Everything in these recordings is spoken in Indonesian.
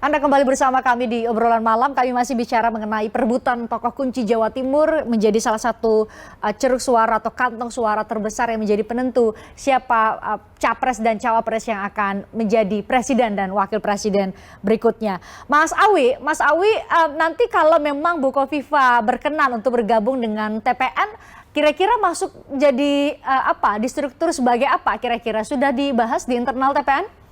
Anda kembali bersama kami di obrolan malam. Kami masih bicara mengenai perebutan tokoh kunci Jawa Timur menjadi salah satu ceruk suara atau kantong suara terbesar yang menjadi penentu siapa capres dan cawapres yang akan menjadi presiden dan wakil presiden berikutnya. Mas Awi, nanti kalau memang Bu Kofifa berkenan untuk bergabung dengan TPN, kira-kira masuk jadi apa? Di struktur sebagai apa? Kira-kira sudah dibahas di internal TPN?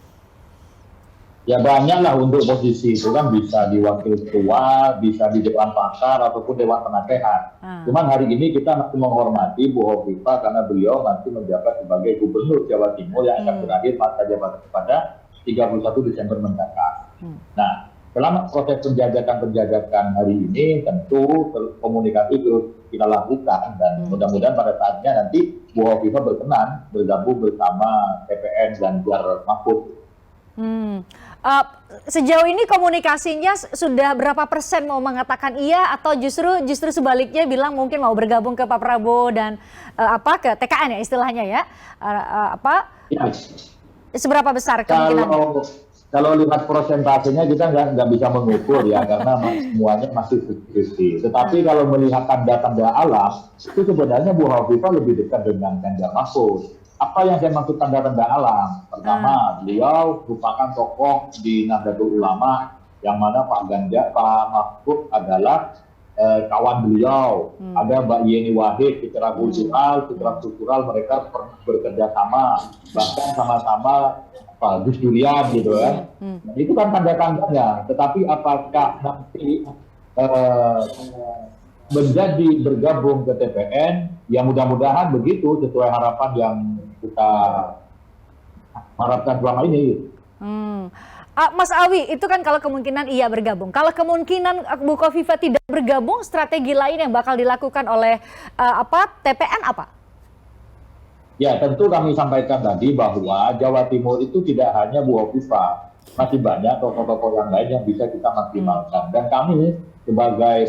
Ya banyak lah untuk posisi itu kan bisa di wakil ketua, bisa di dewan pakar ataupun dewan penasehat. Cuman hari ini kita masih menghormati Bu Hovifa karena beliau nanti menjabat sebagai Gubernur Jawa Timur yang akan berakhir masa jabatan pada 31 Desember mendatang. Nah, selama proses penjajakan hari ini tentu komunikasi terus kita lakukan dan mudah-mudahan pada saatnya nanti Bu Hovifa berkenan bergabung bersama TPN Ganjar Mahfud. Sejauh ini komunikasinya sudah berapa persen mau mengatakan iya atau justru sebaliknya bilang mungkin mau bergabung ke Pak Prabowo dan ke TKN ya istilahnya ya, Ya. Seberapa besar kemungkinannya? Kalau lihat persentasenya kita nggak bisa mengukur ya karena semuanya masih 50-50. Tetapi kalau melihat tanda-tanda alam itu sebenarnya Bu Hovifa lebih dekat dengan Ganjar Mahfud. Apa yang saya maksud tanda-tanda alam? Pertama, beliau merupakan tokoh di Nahdlatul Ulama yang mana Pak Mahfud adalah kawan beliau. Ada Mbak Yeni Wahid secara kultural mereka pernah bekerja sama, bahkan sama-sama Gus Durian gitu kan. Itu kan tanda-tandanya. Tetapi apakah nanti menjadi bergabung ke TPN, ya mudah-mudahan begitu sesuai harapan yang kita harapkan selama ini. Mas Awi, itu kan kalau kemungkinan iya bergabung. Kalau kemungkinan Bu Kofifa tidak bergabung, strategi lain yang bakal dilakukan oleh TPN apa? Ya tentu kami sampaikan tadi bahwa Jawa Timur itu tidak hanya Bu Hovifa, masih banyak tokoh-tokoh yang lain yang bisa kita maksimalkan. Dan kami sebagai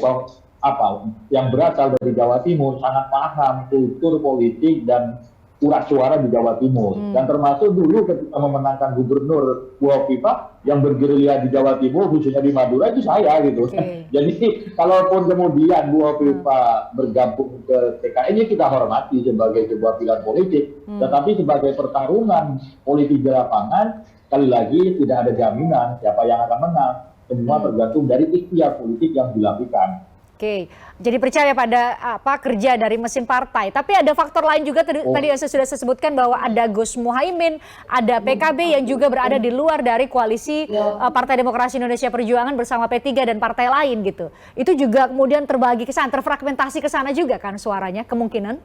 yang berasal dari Jawa Timur sangat paham kultur politik dan urat suara di Jawa Timur. Dan termasuk dulu ketika memenangkan Gubernur Bu Hovifa yang bergerilya di Jawa Timur, khususnya di Madura, itu saya gitu. Jadi kalaupun kemudian Bu Hovifa bergabung ke TKN, kita hormati sebagai sebuah pilihan politik. Tetapi sebagai pertarungan politik di lapangan, sekali lagi tidak ada jaminan siapa yang akan menang. Semua tergantung dari ikhtiar politik yang dilakukan. Oke, jadi percaya pada kerja dari mesin partai. Tapi ada faktor lain juga tadi yang sudah saya sebutkan bahwa ada Gus Muhaimin, ada PKB yang juga berada di luar dari koalisi Partai Demokrasi Indonesia Perjuangan bersama P3 dan partai lain gitu. Itu juga kemudian terbagi ke sana, terfragmentasi ke sana juga kan suaranya kemungkinan?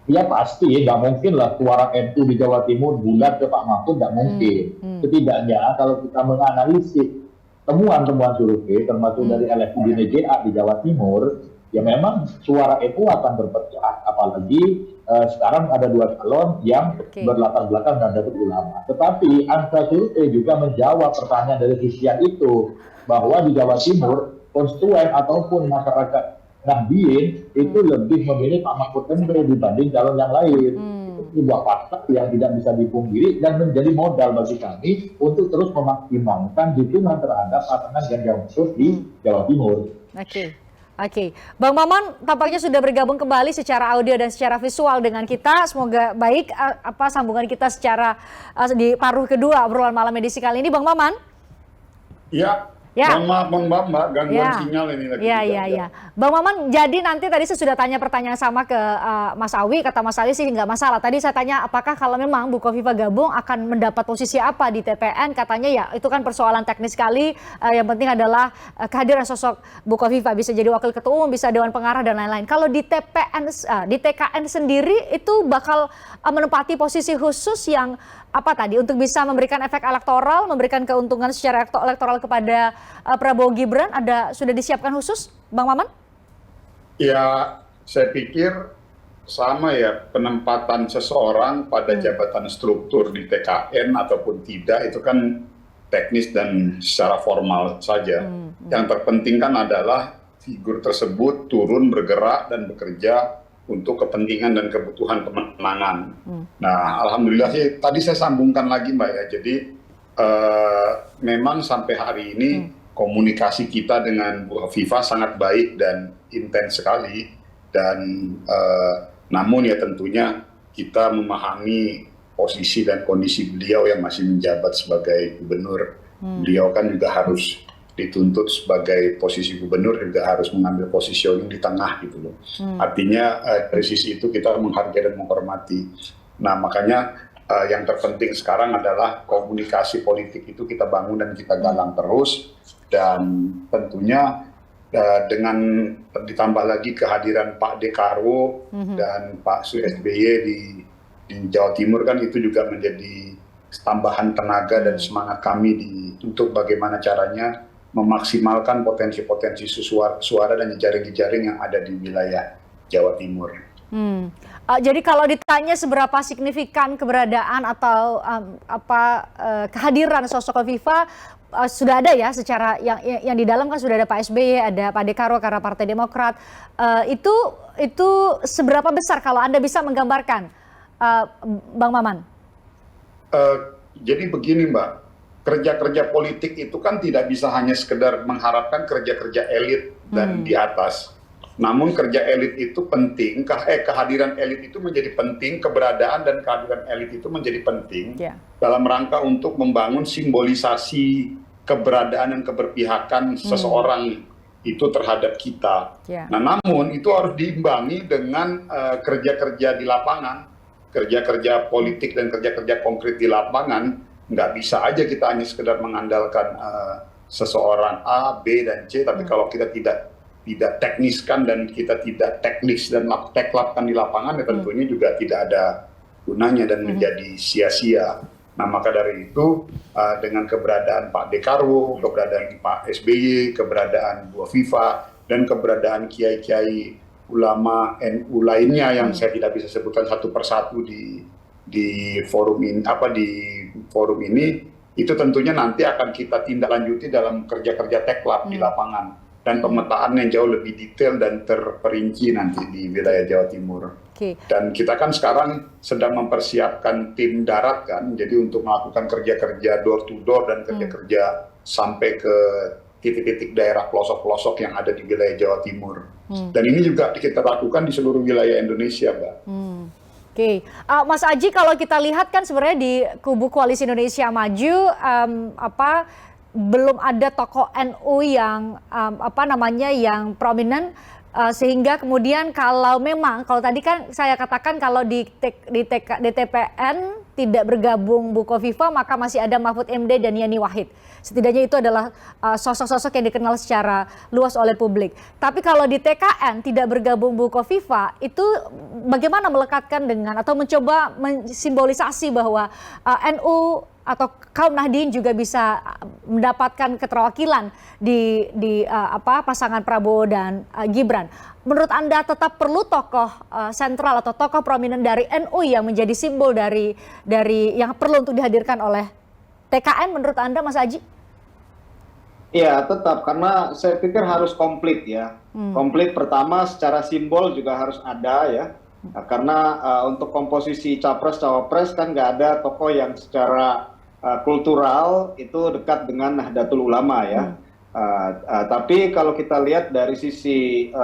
Ya pasti, nggak mungkin lah suara NU di Jawa Timur bulat ke Pak Mahfud, nggak mungkin. Setidaknya kalau kita menganalisis temuan-temuan survei termasuk dari LSI DJA di Jawa Timur, ya memang suara NU akan berpecah, apalagi sekarang ada dua calon yang berlatar belakang Nahdlatul Ulama. Tetapi angka survei juga menjawab pertanyaan dari sisian itu, bahwa di Jawa Timur konstituen ataupun masyarakat Nahdien itu lebih memilih Pak Mahfud MD dibanding calon yang lain. Sebuah fakta yang tidak bisa dipungkiri dan menjadi modal bagi kami untuk terus memaksimalkan dukungan terhadap pasangan Ganjar Mahfud di Jawa Timur. Oke. Bang Maman tampaknya sudah bergabung kembali secara audio dan secara visual dengan kita. Semoga baik sambungan kita secara di paruh kedua obrolan malam edisi kali ini, Bang Maman. Maaf Bang Mbak, gangguan sinyal ini lagi. Iya. Bang Maman, jadi nanti tadi saya sudah tanya pertanyaan sama ke Mas Awi, kata Mas Awi sih nggak masalah. Tadi saya tanya apakah kalau memang Bu Kofifa gabung akan mendapat posisi apa di TPN, katanya ya itu kan persoalan teknis sekali, yang penting adalah kehadiran sosok Bu Kofifa, bisa jadi wakil ketua umum, bisa dewan pengarah dan lain-lain. Kalau di TKN sendiri itu bakal menempati posisi khusus yang untuk bisa memberikan efek elektoral, memberikan keuntungan secara elektoral kepada Prabowo Gibran, sudah disiapkan khusus, Bang Maman? Ya, saya pikir sama ya, penempatan seseorang pada jabatan struktur di TKN ataupun tidak, itu kan teknis dan secara formal saja. Yang terpenting kan adalah figur tersebut turun bergerak dan bekerja untuk kepentingan dan kebutuhan kemenangan. Nah, alhamdulillah sih tadi saya sambungkan lagi Mbak ya. Jadi memang sampai hari ini komunikasi kita dengan Bu Hovifah sangat baik dan intens sekali, dan namun ya tentunya kita memahami posisi dan kondisi beliau yang masih menjabat sebagai gubernur. Beliau kan juga harus dituntut sebagai posisi gubernur, juga harus mengambil positioning di tengah gitu loh. Artinya dari sisi itu kita menghargai dan menghormati. Nah makanya yang terpenting sekarang adalah komunikasi politik itu kita bangun dan kita galang terus, dan tentunya dengan ditambah lagi kehadiran Pak Dekarwo dan Pak SBY di Jawa Timur kan itu juga menjadi tambahan tenaga dan semangat kami untuk bagaimana caranya memaksimalkan potensi-potensi suara dan jejaring-jejaring yang ada di wilayah Jawa Timur. Jadi kalau ditanya seberapa signifikan keberadaan atau kehadiran sosok Hovifah, sudah ada ya, secara yang di dalam kan sudah ada Pak SBY, ada Pak Dekarwo karena Partai Demokrat. Itu seberapa besar kalau Anda bisa menggambarkan, Bang Maman? Jadi begini Mbak, kerja-kerja politik itu kan tidak bisa hanya sekedar mengharapkan kerja-kerja elit dan di atas. Namun kerja elit itu penting, kehadiran elit itu menjadi penting, keberadaan dan kehadiran elit itu menjadi penting dalam rangka untuk membangun simbolisasi keberadaan dan keberpihakan seseorang itu terhadap kita. Nah namun itu harus diimbangi dengan kerja-kerja di lapangan, kerja-kerja politik dan kerja-kerja konkret di lapangan. Nggak bisa aja kita hanya sekedar mengandalkan seseorang A, B, dan C, tapi kalau kita tidak tekniskan dan kita tidak teknis dan teklapkan di lapangan, ya tentunya juga tidak ada gunanya dan menjadi sia-sia. Nah maka dari itu dengan keberadaan Pak Dekarwo, keberadaan Pak SBY, keberadaan Bu Hovifah, dan keberadaan kiai-kiai ulama NU lainnya yang saya tidak bisa sebutkan satu persatu di forum ini, itu tentunya nanti akan kita tindak lanjuti dalam kerja-kerja teklap di lapangan dan pemetaan yang jauh lebih detail dan terperinci nanti di wilayah Jawa Timur. Dan kita kan sekarang sedang mempersiapkan tim darat kan, jadi untuk melakukan kerja-kerja door to door dan kerja-kerja sampai ke titik-titik daerah pelosok-pelosok yang ada di wilayah Jawa Timur. Dan ini juga kita lakukan di seluruh wilayah Indonesia, Mbak. Mas Aji, kalau kita lihat kan sebenarnya di kubu Koalisi Indonesia Maju, belum ada tokoh NU yang yang prominent, sehingga kemudian kalau tadi kan saya katakan kalau di TPN tidak bergabung Bu Hovifah, maka masih ada Mahfud MD dan Yeni Wahid. Setidaknya itu adalah sosok-sosok yang dikenal secara luas oleh publik. Tapi kalau di TKN tidak bergabung Bu Hovifah, itu bagaimana melekatkan dengan atau mencoba mensimbolisasi bahwa NU atau kaum Nahdien juga bisa mendapatkan keterwakilan di pasangan Prabowo dan Gibran. Menurut Anda tetap perlu tokoh sentral atau tokoh prominent dari NU yang menjadi simbol dari yang perlu untuk dihadirkan oleh TKN menurut Anda, Mas Aji? Iya, tetap, karena saya pikir harus komplit ya. Komplit pertama secara simbol juga harus ada ya. Karena untuk komposisi capres-cawapres kan nggak ada tokoh yang secara kultural itu dekat dengan Nahdlatul Ulama ya. Tapi kalau kita lihat dari sisi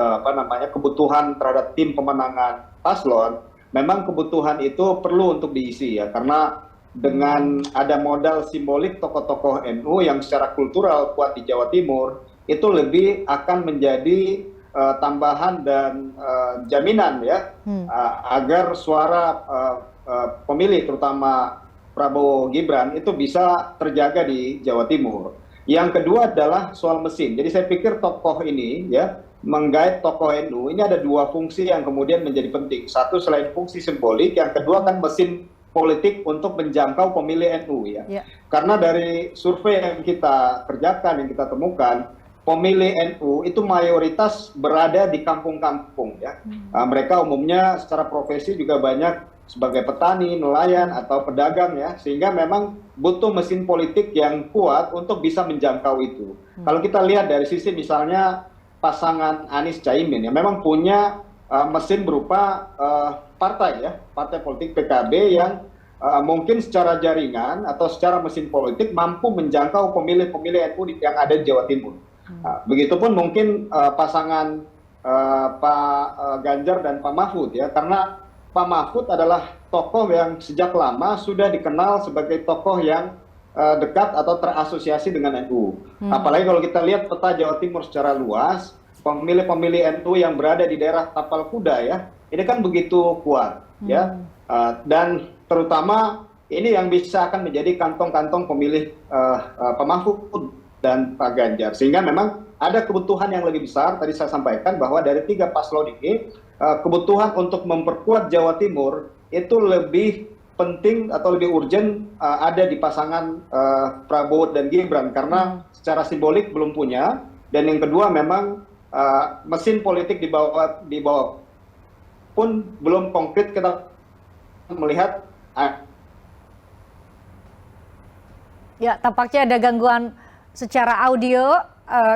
kebutuhan terhadap tim pemenangan paslon, memang kebutuhan itu perlu untuk diisi ya, karena dengan ada modal simbolik tokoh-tokoh NU yang secara kultural kuat di Jawa Timur, itu lebih akan menjadi tambahan dan jaminan ya, agar suara pemilih terutama Prabowo Gibran itu bisa terjaga di Jawa Timur. Yang kedua adalah soal mesin. Jadi saya pikir tokoh ini ya, menggait tokoh NU ini ada dua fungsi yang kemudian menjadi penting. Satu selain fungsi simbolik, yang kedua kan mesin politik untuk menjangkau pemilih NU ya. Karena dari survei yang kita kerjakan, yang kita temukan, pemilih NU itu mayoritas berada di kampung-kampung ya. Mereka umumnya secara profesi juga banyak sebagai petani, nelayan atau pedagang ya, sehingga memang butuh mesin politik yang kuat untuk bisa menjangkau itu. Kalau kita lihat dari sisi misalnya pasangan Anies Caimin ya, memang punya mesin berupa partai ya, partai politik PKB yang mungkin secara jaringan atau secara mesin politik mampu menjangkau pemilih-pemilih NU yang ada di Jawa Timur. Begitupun mungkin pasangan Pak Ganjar dan Pak Mahfud ya, karena Pak Mahfud adalah tokoh yang sejak lama sudah dikenal sebagai tokoh yang dekat atau terasosiasi dengan NU. Apalagi kalau kita lihat peta Jawa Timur secara luas, pemilih-pemilih NU yang berada di daerah Tapal Kuda ya, ini kan begitu kuat ya, dan terutama ini yang bisa akan menjadi kantong-kantong pemilih Pak Mahfud dan Pak Ganjar, sehingga memang ada kebutuhan yang lebih besar. Tadi saya sampaikan bahwa dari 3 paslon ini kebutuhan untuk memperkuat Jawa Timur itu lebih penting atau lebih urgent ada di pasangan Prabowo dan Gibran, karena secara simbolik belum punya, dan yang kedua memang mesin politik di bawah pun belum konkret. Kita melihat ya, tampaknya ada gangguan secara audio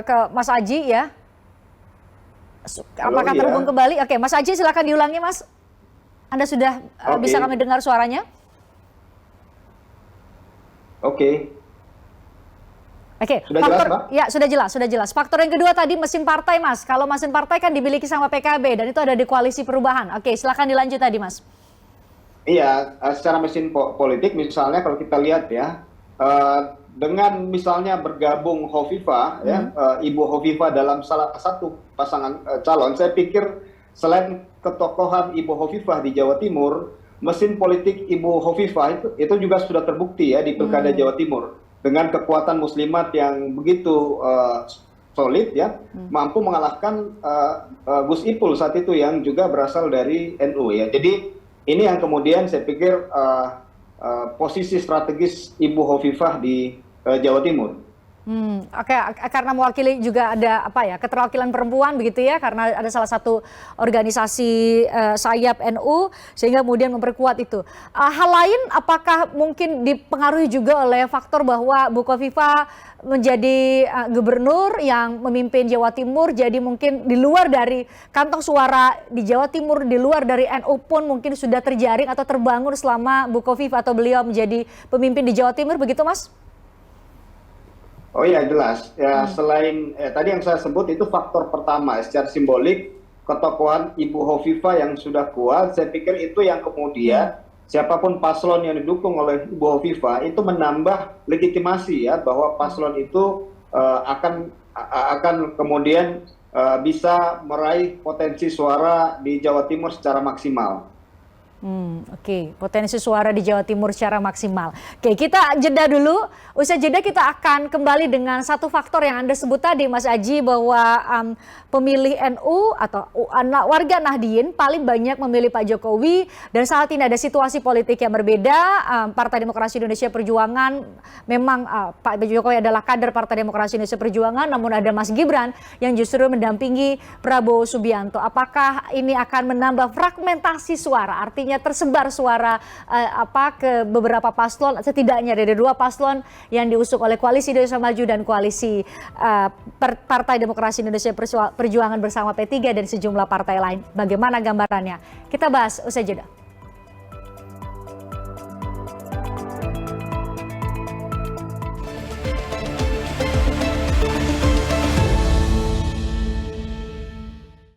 ke Mas Aji ya. Apakah terhubung kembali? Oke, Mas Aji silakan diulangi, Mas. Anda sudah bisa kami dengar suaranya? Oke. Sudah jelas, Mbak? Ya, sudah jelas. Faktor yang kedua tadi mesin partai, Mas. Kalau mesin partai kan dimiliki sama PKB dan itu ada di koalisi perubahan. Oke, silakan dilanjut tadi, Mas. Iya, secara mesin politik misalnya kalau kita lihat ya, dengan misalnya bergabung Hovifah, Ibu Hovifah dalam salah satu pasangan calon, saya pikir selain ketokohan Ibu Hovifah di Jawa Timur, mesin politik Ibu Hovifah itu juga sudah terbukti ya di Pilkada Jawa Timur dengan kekuatan muslimat yang begitu solid ya, mampu mengalahkan Gus Ipul saat itu yang juga berasal dari NU ya. Jadi ini yang kemudian saya pikir posisi strategis Ibu Hovifah di Jawa Timur. Oke, karena mewakili juga ada keterwakilan perempuan begitu ya, karena ada salah satu organisasi sayap NU sehingga kemudian memperkuat itu. Hal lain apakah mungkin dipengaruhi juga oleh faktor bahwa Bu Khofifah menjadi gubernur yang memimpin Jawa Timur, jadi mungkin di luar dari kantong suara di Jawa Timur, di luar dari NU pun mungkin sudah terjaring atau terbangun selama Bu Khofifah atau beliau menjadi pemimpin di Jawa Timur begitu, Mas? Oh iya, jelas. Ya, selain tadi yang saya sebut itu faktor pertama, secara simbolik ketokohan Ibu Hovifah yang sudah kuat, saya pikir itu yang kemudian siapapun paslon yang didukung oleh Ibu Hovifah itu menambah legitimasi ya, bahwa paslon itu akan kemudian bisa meraih potensi suara di Jawa Timur secara maksimal. Oke, potensi suara di Jawa Timur secara maksimal. Oke, kita jeda dulu. Usai jeda kita akan kembali dengan satu faktor yang Anda sebut tadi, Mas Aji, bahwa pemilih NU atau warga Nahdien paling banyak memilih Pak Jokowi, dan saat ini ada situasi politik yang berbeda. Partai Demokrasi Indonesia Perjuangan, memang Pak Jokowi adalah kader Partai Demokrasi Indonesia Perjuangan, namun ada Mas Gibran yang justru mendampingi Prabowo Subianto. Apakah ini akan menambah fragmentasi suara? Artinya tersebar suara ke beberapa paslon, setidaknya dari 2 paslon yang diusung oleh Koalisi Indonesia Maju dan Koalisi Partai Demokrasi Indonesia Perjuangan bersama P3 dan sejumlah partai lain. Bagaimana gambarannya? Kita bahas usai jeda.